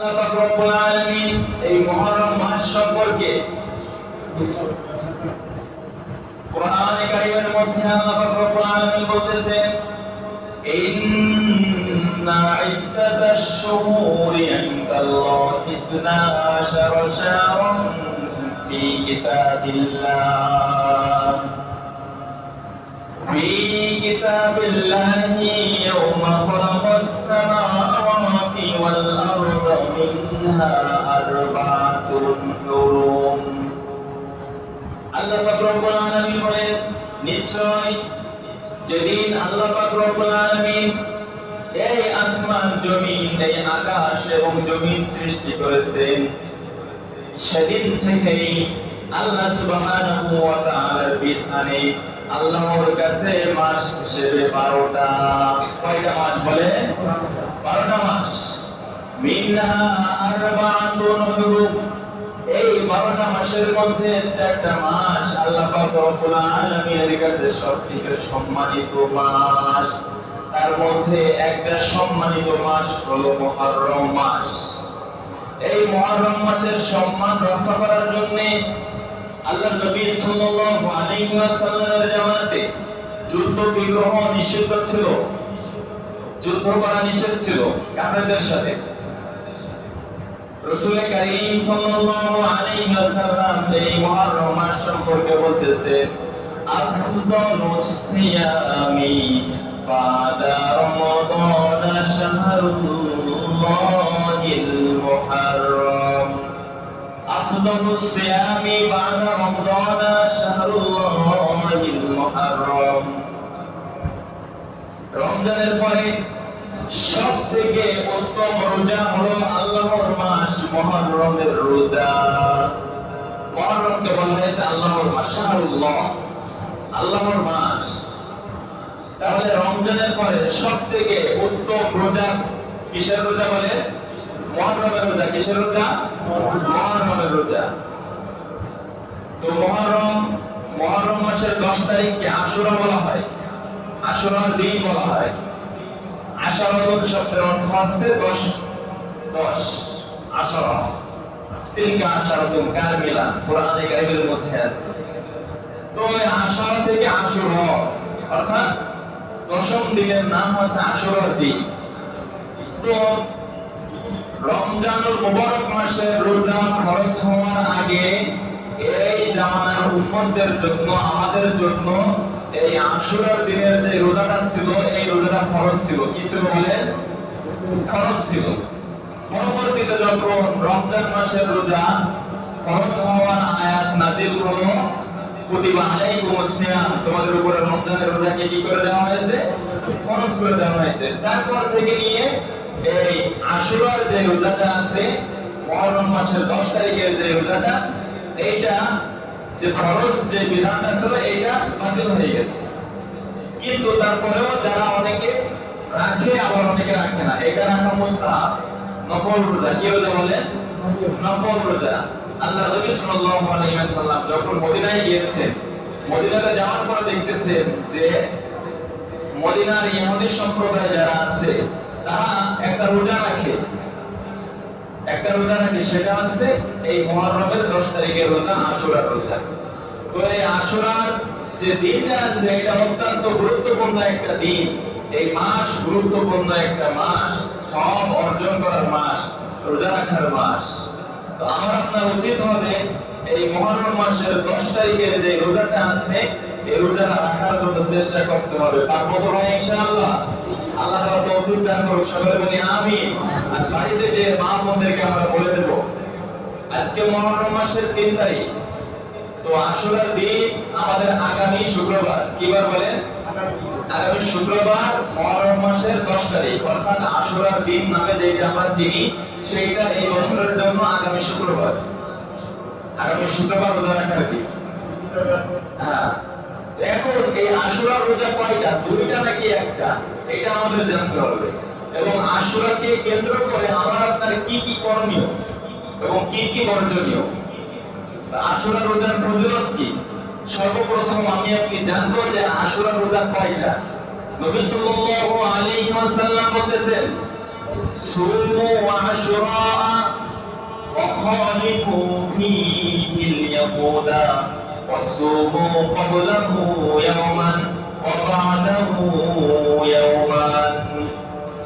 আল্লাহ পাক রব্বুল আলামিন এই মুহররম মাস সম্পর্কে কোরআনে কারীমের মধ্যে আল্লাহ পাক রব্বুল আলামিন বলতেছেন ইন্না ইদ্দাতাশ শুহুরি ইনদাল্লাহি 12 শাহরান ফি কিতাবিল্লাহ في كتاب الله يوم خلق السماوات والأرض منها أربعة حرم আল্লাহ পাক রব্বুল আলামিন বলেন নিশ্চয় যেদিন আল্লাহ পাক রব্বুল আলামিন এই আসমান জমিন এই আকাশ এবং জমিন সৃষ্টি করেছেন সেদিন থেকেই আল্লাহ সুবহানাহু ওয়া তাআলার বিধানে আল্লাহর কাছে মাস হিসেবে 12টা কয়টা মাস বলে 12টা মাস মিনহা আরবাআতুন হুরুম এই 12টা মাসের মধ্যে চারটা মাস আল্লাহ পাক রব্বুল আলামিনের কাছে সবথেকে সম্মানিত মাস তার মধ্যে একটা সম্মানিত মাস হলো মুহররম মাস এই মুহররম মাসের সম্মান রক্ষা করার জন্য আল্লাহর নবী সাল্লাল্লাহু আলাইহি ওয়াসাল্লামের জামানাতে যুদ্ধ বিগ্রহ নিষিদ্ধ ছিল যুদ্ধ করা নিষেধ ছিল কাফেরদের সাথে রাসূল কারীম সাল্লাল্লাহু আলাইহি ওয়াসাল্লাম এই মুহররম মাস সম্পর্কে বলতেছেন আফদালুস সিয়ামি বাদা রমাদান শাহরুল্লাহিল মুহররম أفضل الصيام بعد رمضان شهر الله المحرم রমজানের পরে সবথেকে উত্তম রোজা হলো আল্লাহর মাস মুহররমের রোজা মুহররমকে বলা হয়েছে আল্লাহর মাস শাহরুল্লাহ আল্লাহর মাস তাহলে রমজানের পরে সবথেকে উত্তম রোজা কিসের রোজা বলে মুহররমের রোজা কিসের রোজা মুহররমের রোজা তো মুহররম মাসের 10 তারিখকে আশুরা বলা হয় আশুরার দিন বলা হয় আশুরা শব্দের অর্থ আছে 10 আশুরা তিলকা আশারাতুন কামিলা কোরআনে কারীমের মধ্যে আছে তো এই আশুরা থেকে আশুরা অর্থাৎ দশম দিনের নাম হচ্ছে আশুরার দিন তো রমজানুল মুবারক মাসে রোজা ফরজ হওয়ার আগে এই জামানার উম্মতদের জন্য আমাদের জন্য এই আশুরার দিনের যে রোজাটা ছিল এই রোজাটা ফরজ ছিল কি ছিল বলে ফরজ ছিল পরবর্তীতে যখন রমজান মাসের রোজা ফরজ হওয়ার আয়াত নাযিল হলো কুতিবা আলাইকুমুস সিয়াম তোমাদের উপরে রমজানের রোজাকে কি করে দেওয়া হয়েছে ফরজ করে দেওয়া হয়েছে তারপর থেকে নিয়ে এই আশুরার যে রোজাটা আছে মুহররম মাসের 10 তারিখের যে রোজাটা এইটা যে ফরজ যে বিধানটা ছিল এইটা বাতিল হয়ে গেছে কিন্তু তারপরেও যারা অনেকে রাখে আবার অনেকে রাখে না এটা রাখা মুস্তাহাব নফল রোজা কি রোজা বলে নফল রোজা আল্লাহ নবী সাল্লাল্লাহু আলাইহি ওয়াসাল্লাম যখন মদিনায় গিয়েছেন মদিনাতে যাওয়ার পরে দেখতেছেন যে মদিনার ইহুদি সম্প্রদায় যারা আছে তারা একটা রোজা রাখে সেটা হচ্ছে এই মুহররমের 10 তারিখের রোজা আশুরার রোজা তো এই আশুরার যে দিনটা আছে এটা অত্যন্ত গুরুত্বপূর্ণ একটা দিন এই মাস গুরুত্বপূর্ণ একটা মাস সব অর্জন করার মাস রোজা রাখার মাস তো আমার আপনার উচিত হবে এই মুহররম মাসের 10 তারিখের যে রোজাটা আছে এই রোজা রাখার জন্য চেষ্টা করতে হবে পারবো তো ভাই ইনশাআল্লাহ আল্লাহ তাআলা তৌফিক দান করুক সকলে বলি আমিন আর বাড়িতে যে মা বোনদেরকে আমরা বলে দেব আজকে মুহররম মাসের 3 তারিখ তো আশুরার দিন আমাদের আগামী শুক্রবার কিবার বলেন আগামী শুক্রবার মুহররম মাসের 10 তারিখ অর্থাৎ আশুরার দিন নামে যেটা আমরা চিনি সেটা এই বছরের জন্য আগামী শুক্রবার রোজা রাখার দিন হ্যাঁ এখন এই আশুরা রোজা কয়টা দুইটা নাকি একটা এটা আমাদের জানতে হবে এবং আশুরাকে কেন্দ্র করে আমার আপনার কি কি করণীয় এবং কি কি বর্জনীয় আশুরা রোজার ফজিলত কি সর্বপ্রথম আমি আপনি জানবো যে আশুরা রোজা কয়টা নবী সাল্লাল্লাহু আলাইহি ওয়াসাল্লাম বলেছেন সুমু আশুরা وخالفوا فيه اليهود وصوموا قبله يوما وبعده يوما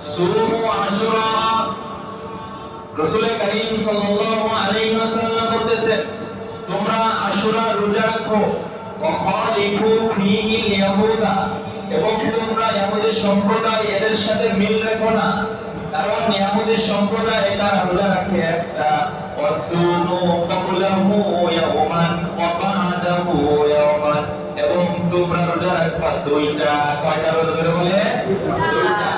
صوموا عاشوراء রাসূল করিম সাল্লাল্লাহু আলাইহি ওয়াসাল্লাম বলেছেন তোমরা আশুরা রোজা রাখো وخالفوا فيه اليهود এবং তোমরা ইহুদি সম্প্রদায় এদের সাথে মিল রেখো না কারণ ইহুদি সম্প্রদায় তারা রোজা রাখে একটা ওয়াসুমু ক্বাবলাহু ইয়াওমান ওয়া বা'দাহু ইয়াওমান এবং তোমরা রোজা রাখবা দুইটা কয়টা রোজা ধরে বলে দুইটা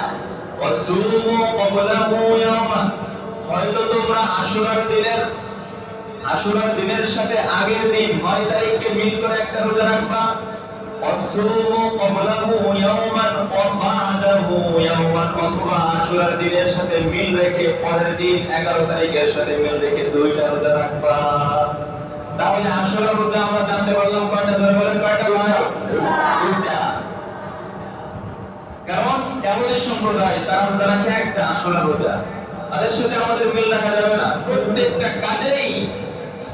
ওয়াসুমু ক্বাবলাহু ইয়াওমান হয়তো তোমরা আশুরার দিনের সাথে আগের দিন 9 তারিখকে মিল করে একটা রোজা রাখবা ওয়াসুমু ক্বাবলাহু ইয়াওমান ওয়া বা'দাহু ইয়াওমান অথবা আশুরার দিনের সাথে মিল রেখে পরের দিন 11 তারিখের সাথে মিল রেখে দুইটা রোজা রাখবা তাহলে আশুরার রোজা আমরা জানতে পারলাম কয়টা ধরে বলেন কয়টা ভাই দুইটা কারণ ইহুদি সম্প্রদায় তারা রোজা রাখে একটা আশুরার রোজা তাদের সাথে আমাদের মিল রাখা যাবে না প্রত্যেকটা কাজেই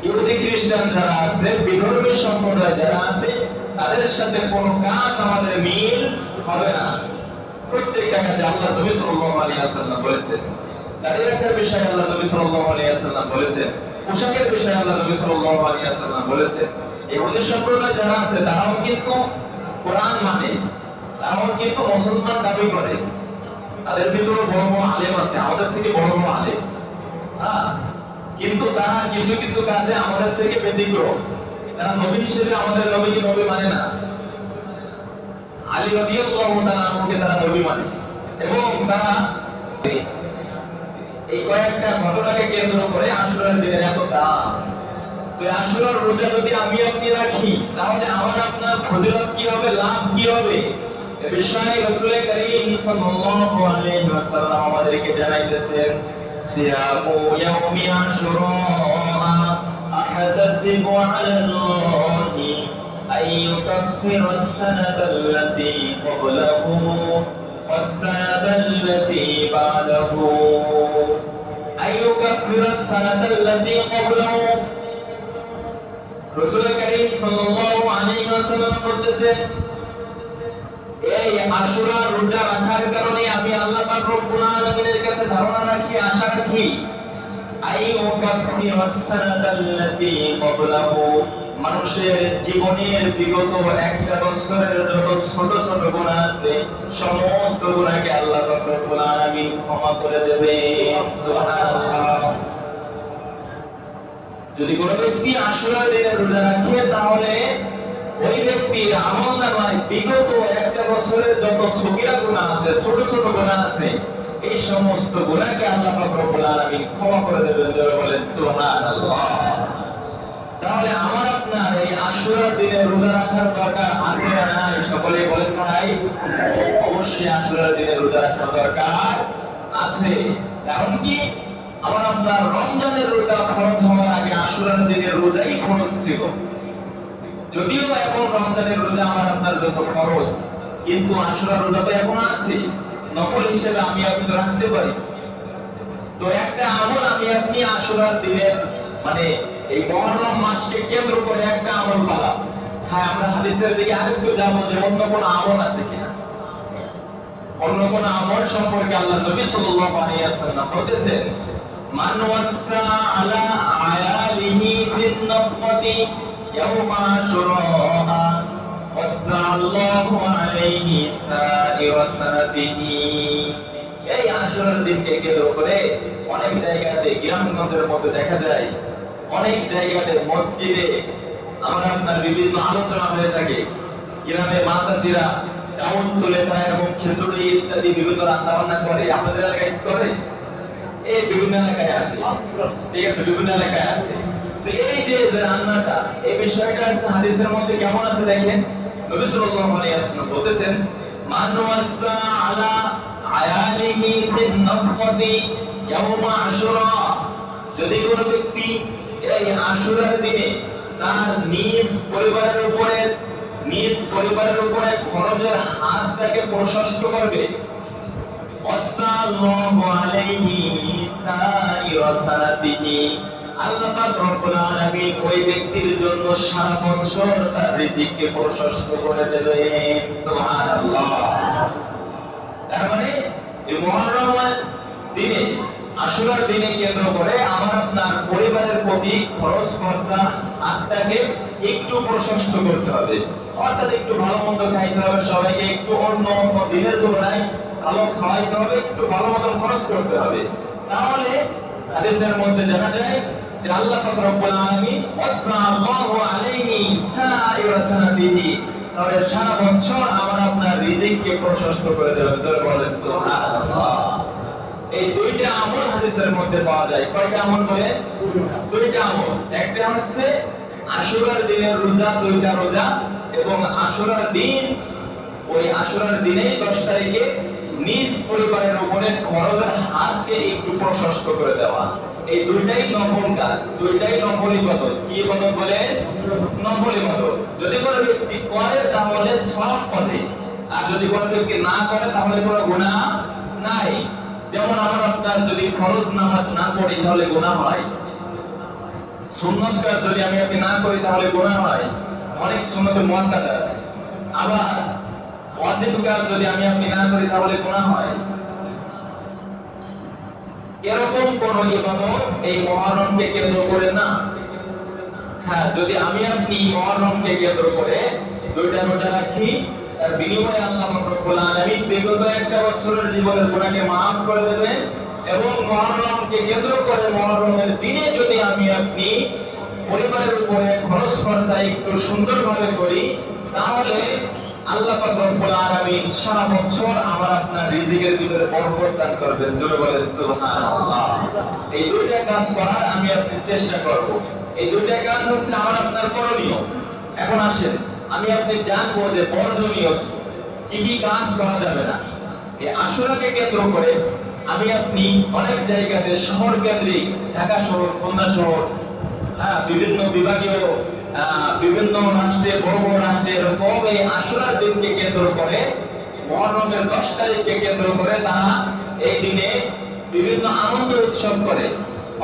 ইহুদি খ্রিস্টান যারা আছে বিধর্মী সম্প্রদায় যারা আছে তাদের সাথে কোনো কাজ আমাদের মিল হবে না প্রত্যেকটা কাজে আল্লাহ নবী সাল্লাল্লাহু আলাইহি ওয়াসাল্লাম বলেছেন দাঁড়িয়ে রাখার বিষয়ে আল্লাহ নবী সাল্লাল্লাহু আলাইহি ওয়াসাল্লাম বলেছেন পোশাকের বিষয়ে আল্লাহ নবী সাল্লাল্লাহু আলাইহি ওয়াসাল্লাম বলেছেন ইহুদি সম্প্রদায় যারা আছে তারাও কিন্তু কোরআন মানে তারাও কিন্তু মুসলমান দাবি করে তাদের ভিতরে বড় বড় আলেম আছে আমাদের থেকে বড় বড় আলেম হ্যাঁ কিন্তু তারা কিছু কিছু কাজে আমাদের থেকে ব্যতিক্রম তারা নবী হিসেবে আমাদের নবীকে নবী মানে না আলী রাদিয়াল্লাহু তাআলা আনহুকে তারা নবী মানে এবং তারা এই কয়েকটা ঘটনাকে কেন্দ্র করে আশুরার দিনের এত দাম তো আশুরার রোজা যদি আমি আপনি রাখি তাহলে আমার আপনার ফজিলত কি হবে লাভ কি হবে এই বিষয়ে রাসূল করিম সাল্লাল্লাহু আলাইহি ওয়াসাল্লাম আমাদেরকে জানাইতেছেন সিয়ামু ইয়াউমি আশুরা أحتسب على الله أن يكفر السنة التي قبله والسنة التي بعده أن يكفر السنة التي قبله رسول الكريم صلى الله عليه وسلم বলতেছেন এই আশুরা রোজা রাখার কারণে আমি আল্লাহ পাক রব্বুল আলামিনের কাছে ধারণা রাখি আশা রাখি মানুষের জীবনের বিগত একটা বছরের যত ছোট ছোট গুনাহ আছে সমস্ত গুনাহকে আল্লাহ পাক রব্বুল আলামিন ক্ষমা করে দেবে সুবহানাল্লাহ যদি কোনো ব্যক্তি আশুরার দিনে রোজা রাখে তাহলে ওই ব্যক্তির আমলনামায় বিগত একটা বছরের যত সগীরা গুনাহ আছে ছোট ছোট গুনাহ আছে এই সমস্ত গুনাহকে আল্লাহ পাক রব্বুল আলামিন ক্ষমা করে দেবেন যারা বলেন সুবহানাল্লাহ তাহলে আমার আপনার এই আশুরার দিনে রোজা রাখার দরকার আছে না নাই সকলে বলেন ভাই অবশ্যই আশুরার দিনে রোজা রাখার দরকার আছে কারণ কি আমার আপনার রমজানের রোজা ফরজ হওয়ার আগে আশুরার দিনের রোজাই ফরজ ছিল যদিও এখন রমজানের রোজা আমার আপনার যত ফরজ কিন্তু আশুরার রোজা তো এখন আছে নফল হিসেবে আমি আপনি রাখতে পারি তো একটা আমল আমি আপনি আশুরার দিনের মানে এই মুহররম মাসকে কেন্দ্র করে একটা আমল পালা হ্যাঁ আমরা হাদিসের দিকে আরেকটু যাবো যে অন্য কোনো আমল আছে কিনা অন্য কোনো আমল সম্পর্কে আল্লাহ নবী সাল্লাল্লাহু আলাইহি ওয়াসাল্লাম বলেছেন মান ওয়াসা আলা আয়ালিহি ফিন নফতি ইয়াউমা আশুরা ওয়াসা আল্লাহু আলাইহি সাইরা সানাতিহি এই আশুরার দিনকে কেন্দ্র করে অনেক জায়গাতে গ্রামগঞ্জের মধ্যে দেখা যায় অনেক জায়গাতে মসজিদে আমরা আপনার বিভিন্ন আলোচনা হয়ে থাকে গ্রামে মা চাচিরা চাউল তুলে দেয় এবং খিচুড়ি ইত্যাদি বিভিন্ন রান্না বান্না করে আপনাদের এলাকায় করে এই বিভিন্ন এলাকায় আছে ঠিক আছে বিভিন্ন এলাকায় আছে তো এই যে রান্নাটা এই বিষয়টা আছে হাদিসের মধ্যে কেমন আছে দেখেন নবী সাল্লাল্লাহু আলাইহি ওয়াসাল্লাম বলেছেন মান ওয়াসা আলা আয়ালিহি ফিন নফতি ইয়াউমা আশুরা যদি কোনো ব্যক্তি এই আশুরার দিনে তার নিজ পরিবারের উপরে খরচের হাতটাকে প্রশস্ত করবে আল্লাহু আলাইহি সাইরা সানাতিহি, আল্লাহ পাক রব্বুল আলামিন ওই ব্যক্তির জন্য সারা বছর তার রিজিককে প্রশস্ত করে দেবেন। সুবহানাল্লাহ। তার মানে এই মুহররম দিনে, আশুরার দিনে কেন্দ্র করে আমার আপনার পরিবারের প্রতি খরচ খরচা হাতটাকে একটু প্রশস্ত করতে হবে, অর্থাৎ একটু ভালো মন্দ খাইতে হবে, সবাইকে একটু অন্য দিনের তুলনায় ভালো খাওয়াইতে হবে, একটু ভালো মতো খরচ করতে হবে। তাহলে হাদিসের মধ্যে জানা যায় যে আল্লাহ পাক রব্বুল আলামিন ওয়াসাল্লাহু আলাইহি সাইরা সানাতিহি, তাহলে সারা বছর আমার আপনার রিজিককে প্রশস্ত করে দেবেন। বলেন সুবহানাল্লাহ। এই দুইটা আমল হাদিসের মধ্যে পাওয়া যায়। কয়টা আমল বলে? দুইটা আমল। একটা হচ্ছে আশুরার দিনের রোজা, দুইটা রোজা, এবং আশুরার দিন, ওই আশুরার দিনেই 10 তারিখে নিজ পরিবারের উপরে খরচের হাতকে একটু প্রশস্ত করে দেওয়া। এই দুইটাই নফল কাজ, দুইটাই নফল ইবাদত। কি ইবাদত বলে? নফল ইবাদত। যদি কোনো ব্যক্তি করে তাহলে সওয়াব পাবে, আর যদি কোনো ব্যক্তি না করে তাহলে কোনো গুনাহ নাই। যেমন আমার আপনার যদি ফরজ নামাজ না পড়ি তাহলে গুনাহ হয়, সুন্নত কাজ যদি আমি আপনি না করি তাহলে গুনাহ হয়, অনেক সুন্নতে মুআক্কাদা আছে। আবার ওয়াজিব কাজ যদি আমি আপনি না করি তাহলে গুনাহ হয়। এরকম কোন ইবাদত এই মুহররমকে কেন্দ্র করে না। হ্যাঁ, যদি আমি আপনি মুহররমকে কেন্দ্র করে দুইটা রোজা রাখি, তার বিনিময়ে আল্লাহ রব্বুল আলামিন বিগত একটা বছরের জীবনের গুনাহকে maaf করে দেবেন। এবং মুহররমকে কেন্দ্র করে মুহররমের দিনে যদি আমি আপনি পরিবারের উপরে খরচ খরচা একটু সুন্দরভাবে করি, তাহলে আল্লাহ পাক রব্বুল আলামিন সারা বছর আমার আপনার রিজিকের ভিতরে বরকত দান করবেন। জোরে বলেন সুবহানাল্লাহ। এই দুইটা কাজ করার আমি আপনি চেষ্টা করব। এই দুইটা কাজ হচ্ছে আমার আপনার করণীয়। এখন আসেন আমি আপনি জানবো যে বর্জনীয় কি কি কাজ করা যাবে না। এই আশুরাকে কেন্দ্র করে আমি আপনি অনেক জায়গাতে শহর কেন্দ্রিক, ঢাকা শহর, খুলনা শহর, হ্যাঁ, বিভিন্ন বিভাগীয় বিভিন্ন রাষ্ট্রের, বড় বড় রাষ্ট্রের এরকম এই আশুরার দিনকে কেন্দ্র করে, মুহররমের 10 তারিখকে কেন্দ্র করে তারা এই দিনে বিভিন্ন আনন্দ উৎসব করে,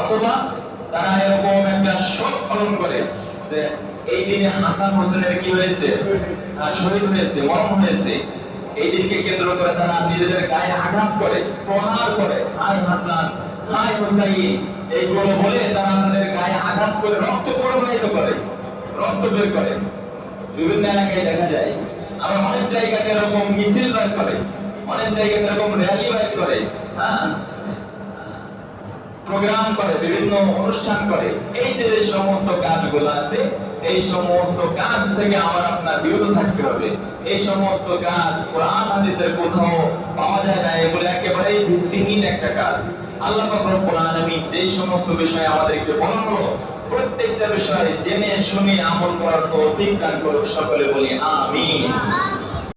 অথবা তারা এরকম একটা শোক পালন করে যে এই দিনে হাসান হোসেনের কি হয়েছে, শহীদ হয়েছে, মরণ হয়েছে। এই দিনকে কেন্দ্র করে তারা নিজেদের গায়ে আঘাত করে, প্রহার করে, হাই হাসান, হাই হুসাইন, এইগুলো বলে তারা তাদের গায়ে আঘাত করে রক্ত প্রবাহিত করে, রক্ত বের করে। বিভিন্ন এলাকায় দেখা যায়। আবার অনেক জায়গাতে এরকম মিছিল বের করে, অনেক জায়গাতে এরকম র্যালি বের করে, হ্যাঁ, প্রোগ্রাম করে, বিভিন্ন অনুষ্ঠান করে। এই যে সমস্ত কাজগুলো আছে, এই সমস্ত কাজ থেকে আমার আপনার বিরত থাকতে হবে। এই সমস্ত কাজ কোরআন হাদিসের কোথাও পাওয়া যায় না, এগুলো একেবারেই ভিত্তিহীন একটা কাজ। আল্লাহ পাক রব্বুল আলামিন যে সমস্ত বিষয় আমাদেরকে বলা হলো, প্রত্যেকটা বিষয় জেনে শুনে আমল করার তৌফিক দান করুন। সকলে বলি আমিন।